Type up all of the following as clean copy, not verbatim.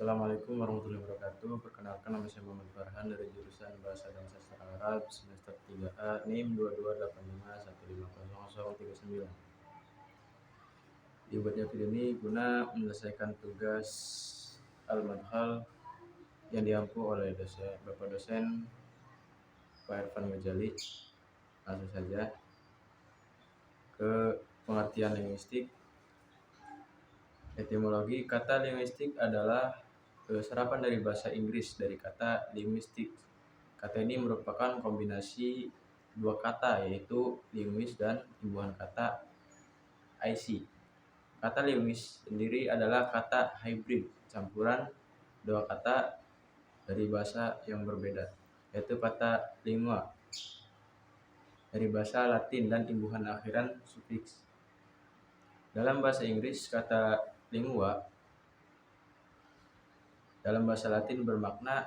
Assalamualaikum warahmatullahi wabarakatuh. Perkenalkan, nama saya Muhammad Farhan dari jurusan Bahasa dan Sastra Arab semester 3A NIM 2285150039. Dibuatnya video ini guna menyelesaikan tugas Al-Madkhal yang diampu oleh Bapak dosen Pak Irfan Ghazali. Langsung saja ke pengertian linguistik. Etimologi kata linguistik adalah serapan dari bahasa Inggris dari kata linguistik. Kata ini merupakan kombinasi dua kata, yaitu linguis dan imbuhan kata IC. Kata linguis sendiri adalah kata hybrid, campuran dua kata dari bahasa yang berbeda, yaitu kata lingua dari bahasa Latin dan imbuhan akhiran sufiks. Dalam bahasa Inggris, kata lingua dalam bahasa Latin bermakna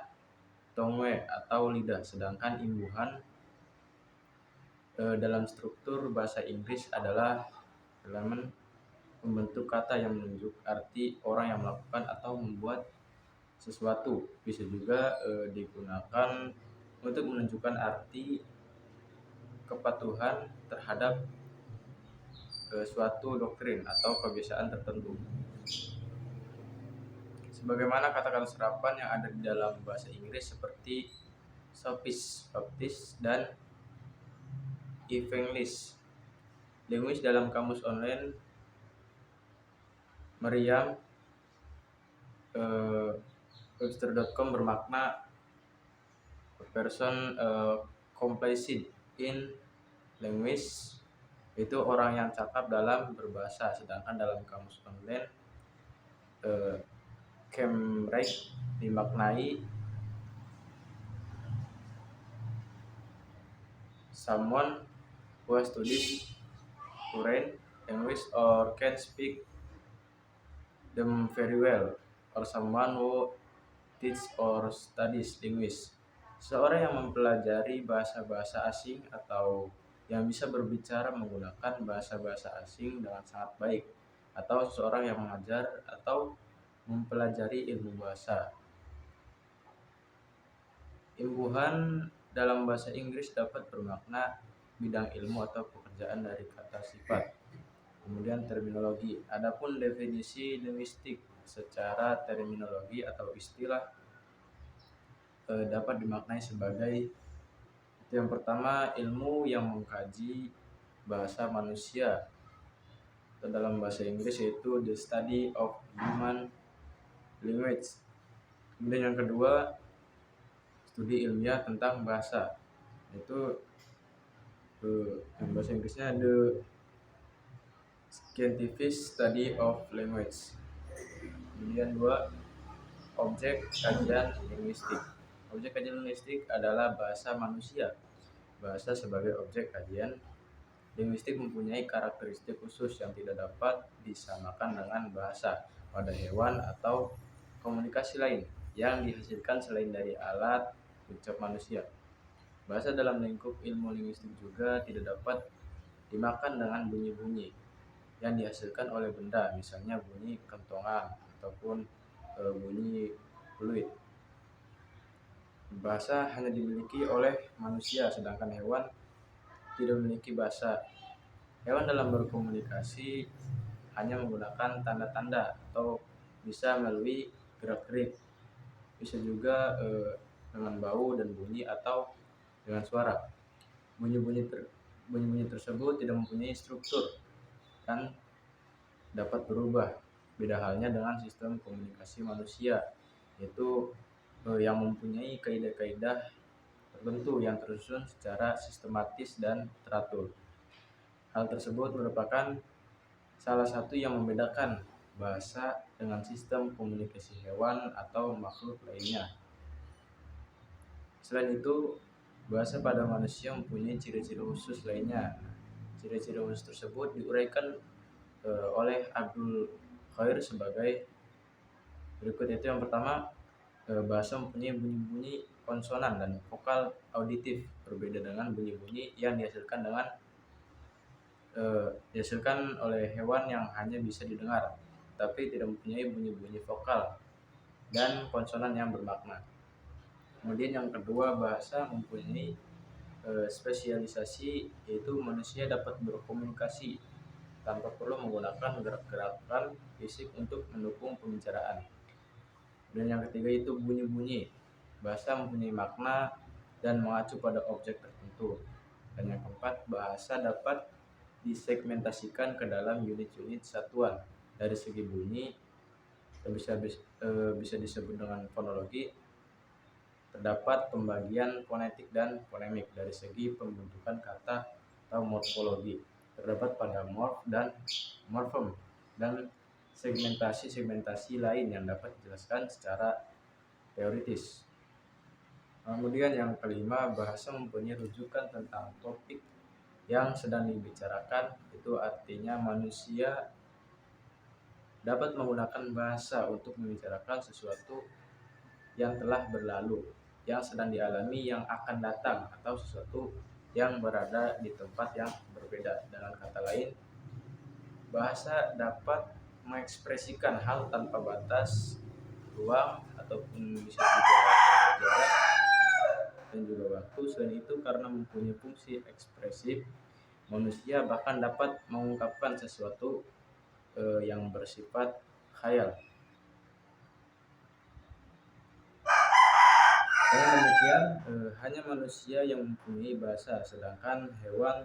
tongue atau lidah, sedangkan imbuhan dalam struktur bahasa Inggris adalah elemen pembentuk kata yang menunjuk arti orang yang melakukan atau membuat sesuatu. Bisa juga digunakan untuk menunjukkan arti kepatuhan terhadap suatu doktrin atau kebiasaan tertentu. Sebagaimana kata-kata serapan yang ada di dalam bahasa Inggris seperti sophist, baptist, dan evangelist. Linguis dalam kamus online Merriam Webster.com bermakna a person complacent in language, itu orang yang cakap dalam berbahasa. Sedangkan dalam kamus online Cambridge dimaknai someone who studies foreign language or can speak them very well, or someone who teach or studies language. Seorang yang mempelajari bahasa-bahasa asing atau yang bisa berbicara menggunakan bahasa-bahasa asing dengan sangat baik, atau seseorang yang mengajar atau mempelajari ilmu bahasa. Imbuhan dalam bahasa Inggris dapat bermakna bidang ilmu atau pekerjaan dari kata sifat. Kemudian terminologi. Adapun definisi linguistik secara terminologi atau istilah dapat dimaknai sebagai yang pertama, ilmu yang mengkaji bahasa manusia. Dalam bahasa Inggris yaitu the study of human language. Kemudian yang kedua, studi ilmiah tentang bahasa, yaitu yang bahasa Inggrisnya the scientific study of language. Kemudian dua, objek kajian linguistik. Objek kajian linguistik adalah bahasa manusia. Bahasa sebagai objek kajian linguistik mempunyai karakteristik khusus yang tidak dapat disamakan dengan bahasa pada hewan atau komunikasi lain yang dihasilkan selain dari alat ucap manusia. Bahasa dalam lingkup ilmu linguistik juga tidak dapat dimakan dengan bunyi-bunyi yang dihasilkan oleh benda, misalnya bunyi kentongan ataupun bunyi fluid. Bahasa hanya dimiliki oleh manusia, sedangkan hewan tidak memiliki bahasa. Hewan dalam berkomunikasi hanya menggunakan tanda-tanda atau bisa melalui gerak-gerik. Bisa juga dengan bau dan bunyi atau dengan suara. Bunyi-bunyi tersebut tidak mempunyai struktur dan dapat berubah. Beda halnya dengan sistem komunikasi manusia, yaitu yang mempunyai kaidah-kaidah tertentu yang tersusun secara sistematis dan teratur. Hal tersebut merupakan salah satu yang membedakan bahasa dengan sistem komunikasi hewan atau makhluk lainnya. Selain itu, bahasa pada manusia mempunyai ciri-ciri khusus lainnya. Ciri-ciri khusus tersebut diuraikan oleh Abdul Khair sebagai berikut, yaitu yang pertama, bahasa mempunyai bunyi-bunyi konsonan dan vokal auditif, berbeda dengan bunyi-bunyi yang dihasilkan oleh hewan yang hanya bisa didengar tapi tidak mempunyai bunyi-bunyi vokal. dan konsonan yang bermakna. Kemudian yang kedua, bahasa mempunyai spesialisasi, yaitu manusia dapat berkomunikasi tanpa perlu menggunakan gerak-gerakan fisik untuk mendukung pembicaraan. Dan yang ketiga itu bunyi-bunyi. Bahasa mempunyai makna dan mengacu pada objek tertentu. Dan yang keempat, bahasa dapat disegmentasikan ke dalam unit-unit satuan. Dari segi bunyi, bisa disebut dengan fonologi. Terdapat pembagian fonetik dan fonemik. Dari segi pembentukan kata atau morfologi, terdapat pada morf dan morfem, dan segmentasi lain yang dapat dijelaskan secara teoritis. Kemudian yang kelima, bahasa mempunyai rujukan tentang topik yang sedang dibicarakan. Itu artinya manusia dapat menggunakan bahasa untuk membicarakan sesuatu yang telah berlalu, yang sedang dialami, yang akan datang, atau sesuatu yang berada di tempat yang berbeda. Dengan kata lain, bahasa dapat mengekspresikan hal tanpa batas, ruang, ataupun bisa juga jarak dan juga waktu. Selain itu, karena mempunyai fungsi ekspresif, manusia bahkan dapat mengungkapkan sesuatu yang bersifat khayal. Dengan demikian, hanya manusia yang mempunyai bahasa, sedangkan hewan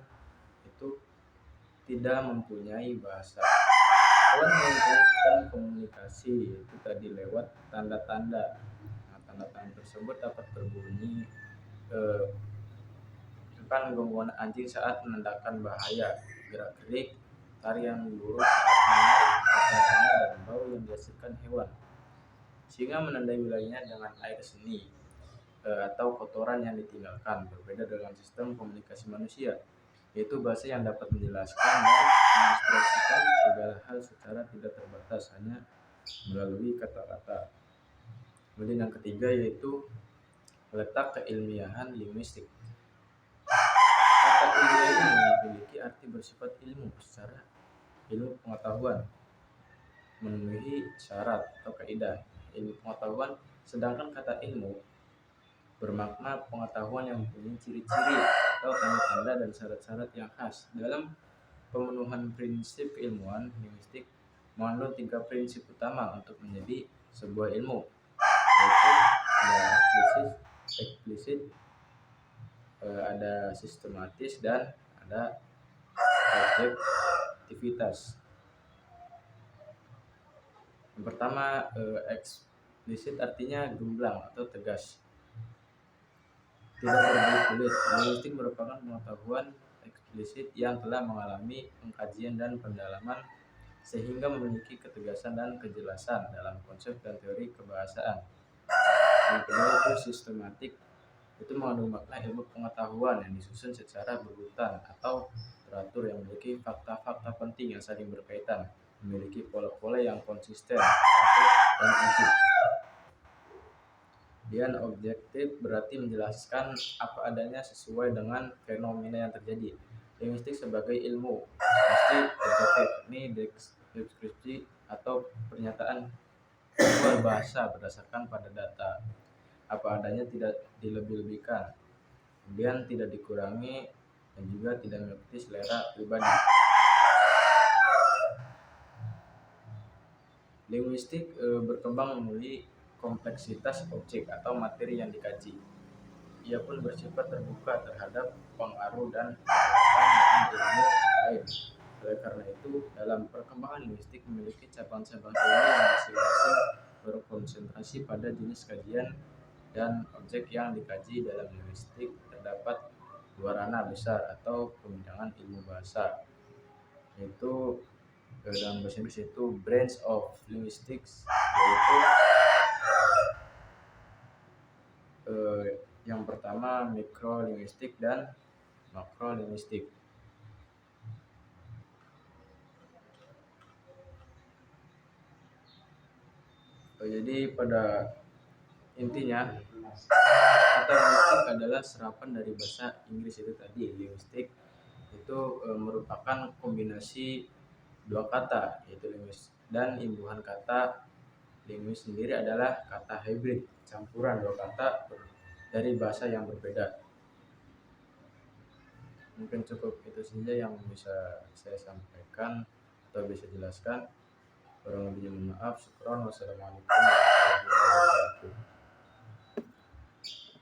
itu tidak mempunyai bahasa. Hewan mempunyai sistem komunikasi, itu tadi lewat tanda-tanda. Nah, tanda-tanda tersebut dapat berbunyi misalkan gonggongan anjing saat menandakan bahaya, gerak-gerik, tarian burung saat menarik pasangannya, dan bau yang dihasilkan hewan, sehingga menandai wilayahnya dengan air seni atau kotoran yang ditinggalkan. Berbeda dengan sistem komunikasi manusia, yaitu bahasa yang dapat menjelaskan dan mengekspresikan segala hal secara tidak terbatas hanya melalui kata-kata. Kemudian yang ketiga yaitu letak keilmiahan linguistik. Kata ilmiah ini memiliki arti bersifat ilmu secara ilmu pengetahuan, memenuhi syarat atau kaidah ilmu pengetahuan, sedangkan kata ilmu bermakna pengetahuan yang mempunyai ciri-ciri atau tanda-tanda dan syarat-syarat yang khas. Dalam pemenuhan prinsip keilmuan, linguistik mengandung 3 prinsip utama untuk menjadi sebuah ilmu, yaitu ada eksplisit, ada sistematis, dan ada objektivitas. Yang pertama, eksplisit artinya gamblang atau tegas, tidak berbelit-belit. Linguistik merupakan pengetahuan eksplisit yang telah mengalami pengkajian dan pendalaman sehingga memiliki ketegasan dan kejelasan dalam konsep dan teori kebahasaan. Yang kedua itu sistematik, itu mengandung makna ilmu pengetahuan yang disusun secara berurutan atau teratur, yang memiliki fakta-fakta penting yang saling berkaitan, memiliki pola-pola yang konsisten, teratur, dan ujuk. Dan objektif berarti menjelaskan apa adanya sesuai dengan fenomena yang terjadi. Linguistik sebagai ilmu pasti objektif. Ini deskripsi atau pernyataan sebuah bahasa berdasarkan pada data, apa adanya, tidak dilebih-lebihkan, kemudian tidak dikurangi, dan juga tidak mengikuti selera pribadi. Linguistik berkembang melalui kompleksitas objek atau materi yang dikaji. Ia pun bersifat terbuka terhadap pengaruh dan penerapan dalam ilmu lain. Oleh karena itu, dalam perkembangan linguistik memiliki cabang-cabang ilmu yang masing-masing berkonsentrasi pada jenis kajian dan objek yang dikaji. Dalam linguistik terdapat 2 ranah besar atau pembidangan ilmu bahasa, yaitu dalam bahasa Inggris itu branch of linguistics, yaitu yang pertama mikrolinguistik dan makrolinguistik. Jadi pada intinya kata linguistik adalah serapan dari bahasa Inggris itu tadi. Linguistik itu merupakan kombinasi 2 kata, yaitu linguis dan imbuhan kata Linguis sendiri adalah kata hybrid, campuran dua kata dari bahasa yang berbeda. Mungkin cukup itu saja yang bisa saya sampaikan atau bisa jelaskan. Kurang lebihnya mohon maaf. Syukron. Wassalamualaikum warahmatullahi wabarakatuh.